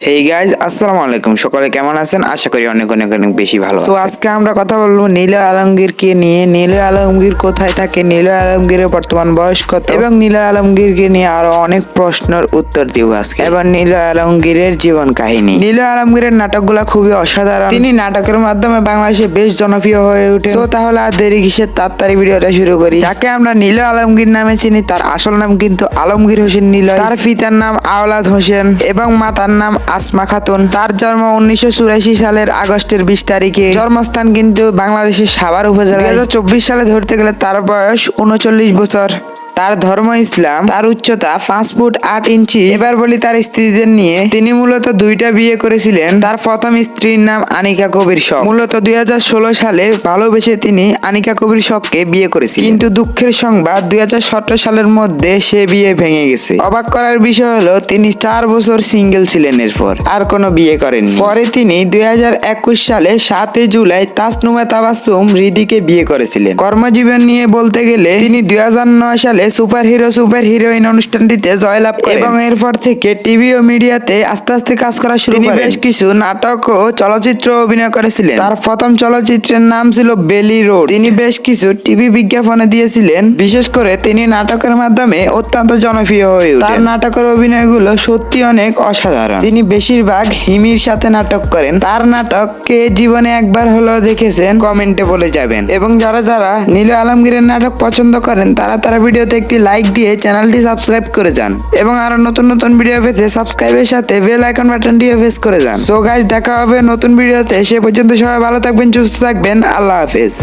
Hey guys, আসসালামু আলাইকুম। সকলে কেমন আছেন? আশা করি অনেক অনেক অনেক বেশি ভালো আছেন। তো আজকে আমরা কথা বলবো নীল আলমগীরকে নিয়ে। নীল আলমগীর কোথায় থাকে, নীল আলমগীরের বর্তমান বয়স কত, এবং নীল আলমগীরকে নিয়ে আরো অনেক প্রশ্নের উত্তর দিব আজকে। এবার নীল আলমগীরের জীবন কাহিনী। নীল আলমগীরের নাটকগুলা খুবই অসাধারণ। তিনি নাটকের মাধ্যমে বাংলাদেশে বেশ জনপ্রিয় হয়ে ওঠে। তো তাহলে আর দেরি কিসের, তাড়াতাড়ি ভিডিওটা শুরু করি। যাকে আমরা নীল আলমগীর নামে চিনি, তার আসল নাম কিন্তু আলমগীর হোসেন নিলয়। তার পিতার নাম আওলাদ হোসেন এবং মাতার নাম আসমা খাতুন। তার জন্ম 1984 সালের আগস্টের 20 তারিখে। জন্মস্থান কিন্তু বাংলাদেশের সাভার উপজেলা। 2024 সালে ধরতে গেলে তার বয়স 39 বছর। তার ধর্ম ইসলাম। তার উচ্চতা 5 ফুট 8 ইঞ্চি। এবার বলি তার স্ত্রীদের নিয়ে। তিনি মূলত দুইটা বিয়ে করেছিলেন। তার প্রথম স্ত্রীর নাম আনিকা কবির শখ। মূলত 2016 সালে ভালোবেসে তিনি আনিকা কবির শখকে বিয়ে করেছিলেন, কিন্তু দুঃখের সংবাদ 2017 সালের মধ্যে সে বিয়ে ভেঙে গেছে। অবাক করার বিষয় হলো তিনি 4 বছর সিঙ্গেল ছিলেন, এরপর আর কোনো বিয়ে করেননি। পরে তিনি 2021 সালে 7 জুলাই তাসনুমা তাবাসসুম হৃদিকে বিয়ে করেছিলেন। কর্মজীবন নিয়ে বলতে গেলে তিনি 2009 সালে সুপার হিরোইন অনুষ্ঠানটিতে জয়লাভ করেন এবং এরপর থেকে টিভি ও মিডিয়াতে আস্তে আস্তে কাজ করা শুরু করেন। বেশ কিছু নাটক ও চলচ্চিত্র অভিনয় করেছিলেন। তার প্রথম চলচ্চিত্রের নাম ছিল বেলি রোড। তিনি বেশ কিছু টিভি বিজ্ঞাপনে দিয়েছিলেন। বিশেষ করে তিনি নাটকের মাধ্যমে অত্যন্ত জনপ্রিয় হয়ে ওঠেন। তার নাটকের অভিনয়গুলো সত্যি অনেক অসাধারণ। তিনি বেশিরভাগ হিমির সাথে নাটক করেন। তার নাটককে জীবনে একবার হলেও দেখেছেন কমেন্টে বলে যাবেন। এবং যারা যারা নীল আলমগীরের নাটক পছন্দ করেন তারা ভিডিওতে একটি লাইক দিয়ে চ্যানেলটি সাবস্ক্রাইব করে যান, এবং আরো নতুন নতুন ভিডিও পেতে সাবস্ক্রাইবের সাথে বেল আইকন বাটনটিও প্রেস করে যান। সো গাইস, দেখা হবে নতুন ভিডিওতে। সে পর্যন্ত সবাই ভালো থাকবেন, সুস্থ থাকবেন। আল্লাহ হাফেজ।